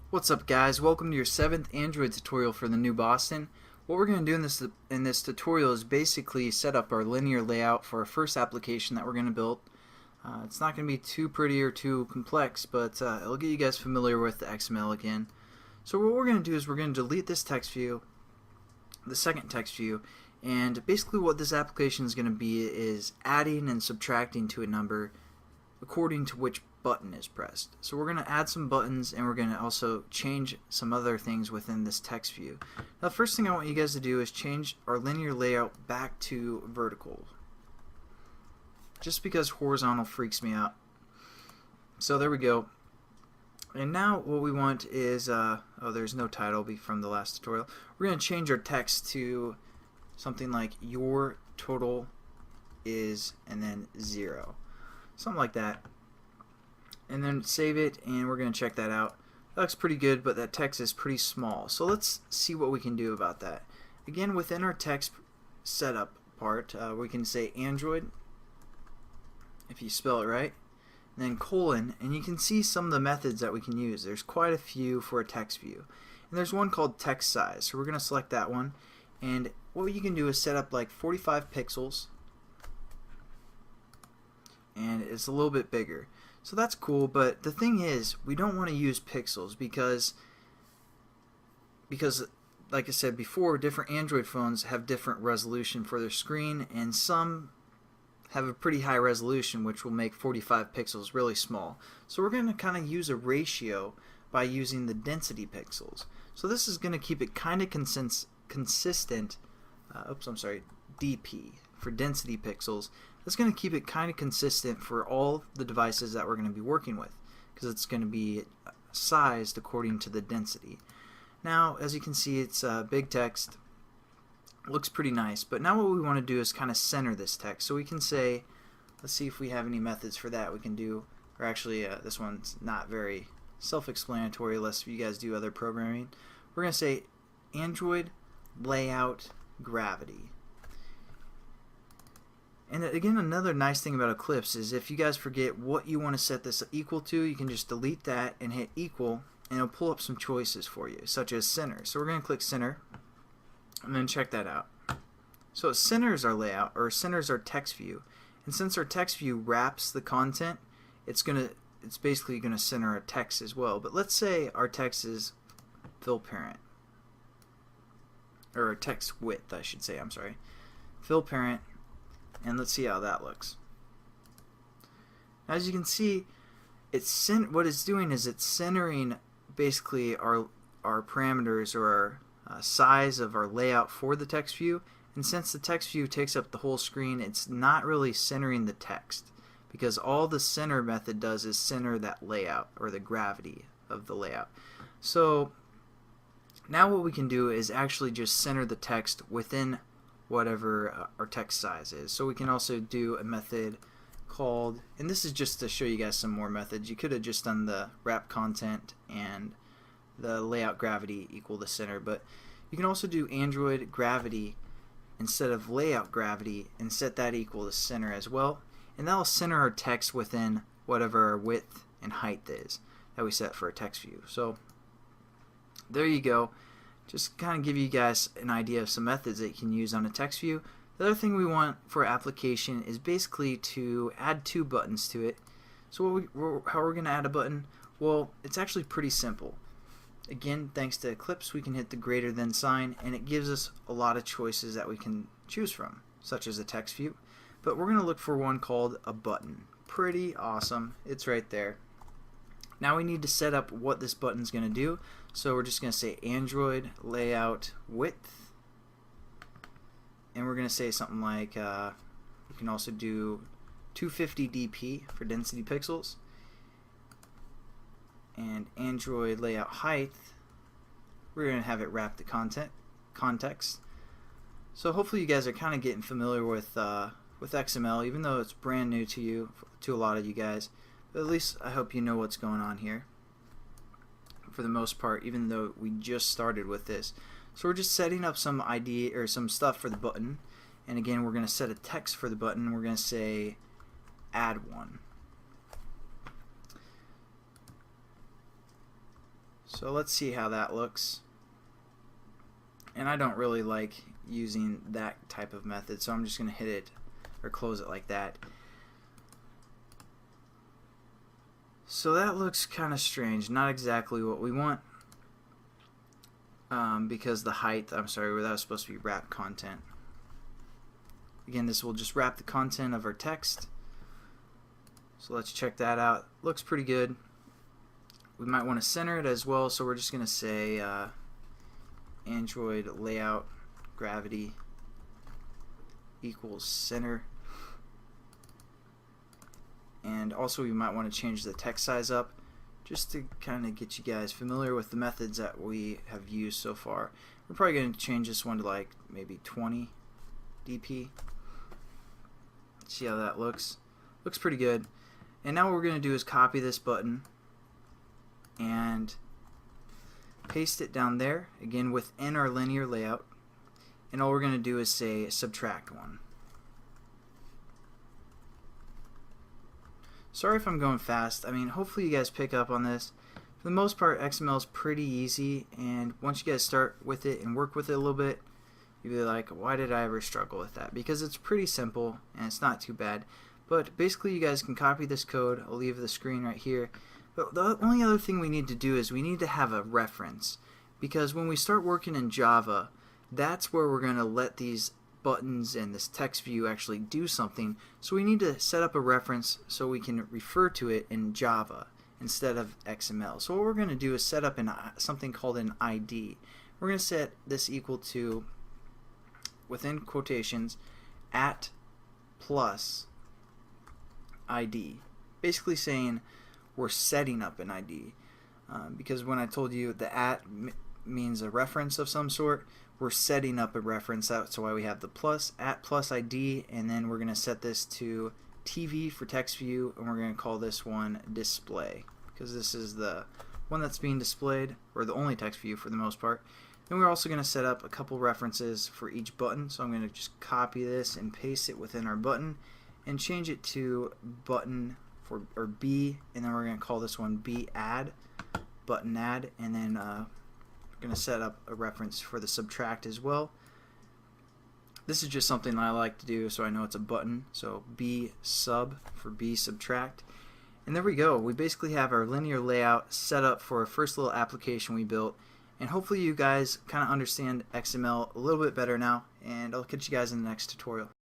What's up, guys? Welcome to your 7th Android tutorial for the new Boston. What we're going to do in this tutorial is basically set up our linear layout for our first application that we're going to build. It's not going to be too pretty or too complex, but it'll get you guys familiar with the XML again. So what we're going to do is we're going to delete this text view, the second text view, and basically what this application is going to be is adding and subtracting to a number according to which button is pressed. So we're going to add some buttons, and we're going to also change some other things within this text view. Now, the first thing I want you guys to do is change our linear layout back to vertical, just because horizontal freaks me out. So there we go. And now what we want is there's no title from the last tutorial. We're going to change our text to something like your total is and then 0, something like that, and then save it, and we're going to check that out. That looks pretty good, but that text is pretty small, so let's see what we can do about that. Again, within our text setup part, we can say Android, if you spell it right, and then colon, and you can see some of the methods that we can use. There's quite a few for a text view, and there's one called text size, so we're going to select that one, and what you can do is set up like 45 pixels, and it's a little bit bigger. So that's cool, but the thing is, we don't want to use pixels because like I said before, different Android phones have different resolution for their screen, and some have a pretty high resolution, which will make 45 pixels really small. So we're going to kind of use a ratio by using the density pixels. So this is going to keep it kind of consistent. DP for density pixels. That's going to keep it kind of consistent for all the devices that we're going to be working with, because it's going to be sized according to the density. Now, as you can see, it's big text. It looks pretty nice, but now what we want to do is kind of center this text. So we can say, let's see if we have any methods for that we can do, or actually this one's not very self-explanatory unless you guys do other programming. We're going to say Android layout gravity. And again, another nice thing about Eclipse is if you guys forget what you want to set this equal to, you can just delete that and hit equal, and it'll pull up some choices for you, such as center. So we're going to click center, and then check that out. So it centers our layout, or centers our text view. And since our text view wraps the content, it's basically going to center our text as well. But let's say our text is fill parent, or text width, I should say. I'm sorry, fill parent. And let's see how that looks. As you can see, what it's doing is it's centering basically our parameters, or our size of our layout for the text view. And since the text view takes up the whole screen, it's not really centering the text, because all the center method does is center that layout, or the gravity of the layout. So now what we can do is actually just center the text within whatever our text size is. So we can also do a method called, and this is just to show you guys some more methods. You could have just done the wrap content and the layout gravity equal the center, but you can also do Android gravity instead of layout gravity and set that equal to center as well, and that'll center our text within whatever our width and height is that we set for a text view. So there you go. Just kind of give you guys an idea of some methods that you can use on a text view. The other thing we want for our application is basically to add 2 buttons to it. So how we're going to add a button? Well, it's actually pretty simple. Again, thanks to Eclipse, we can hit the greater than sign, and it gives us a lot of choices that we can choose from, such as a text view. But we're going to look for one called a button. Pretty awesome. It's right there. Now we need to set up what this button is going to do. So we're just going to say Android layout width, and we're going to say something like we can also do 250 dp for density pixels, and Android layout height, we're going to have it wrap the context. So hopefully you guys are kind of getting familiar with XML, even though it's brand new to a lot of you guys. But at least I hope you know what's going on here for the most part, even though we just started with this. So we're just setting up some ID or some stuff for the button, and again we're going to set a text for the button. We're going to say add one. So let's see how that looks. And I don't really like using that type of method, so I'm just going to hit it or close it like that. So that looks kind of strange, not exactly what we want, because the height, I'm sorry, that was supposed to be wrap content. Again, this will just wrap the content of our text. So let's check that out. Looks pretty good. We might want to center it as well, so we're just going to say Android layout gravity equals center. And also we might want to change the text size up just to kind of get you guys familiar with the methods that we have used so far. We're probably going to change this one to like maybe 20 dp. See how that looks. Looks pretty good. And now what we're going to do is copy this button and paste it down there, again within our linear layout, and all we're going to do is say subtract 1. Sorry if I'm going fast. I mean, hopefully you guys pick up on this. For the most part, XML is pretty easy, and once you guys start with it and work with it a little bit, you'll be like, why did I ever struggle with that? Because it's pretty simple and it's not too bad. But basically you guys can copy this code. I'll leave the screen right here. But the only other thing we need to do is we need to have a reference, because when we start working in Java, that's where we're going to let these buttons and this text view actually do something. So we need to set up a reference so we can refer to it in Java instead of XML. So what we're going to do is set up something called an ID. We're going to set this equal to, within quotations, @ plus ID, basically saying we're setting up an ID, because when I told you the @ means a reference of some sort, we're setting up a reference. That's why we have the plus, @ plus ID, and then we're going to set this to TV for text view, and we're going to call this one display, because this is the one that's being displayed, or the only text view for the most part. Then we're also going to set up a couple references for each button, so I'm going to just copy this and paste it within our button and change it to button or B, and then we're going to call this one B add, button add, and then we're going to set up a reference for the subtract as well. This is just something I like to do so I know it's a button, so B sub for B subtract. And there we go. We basically have our linear layout set up for our first little application we built, and hopefully you guys kind of understand XML a little bit better now, and I'll catch you guys in the next tutorial.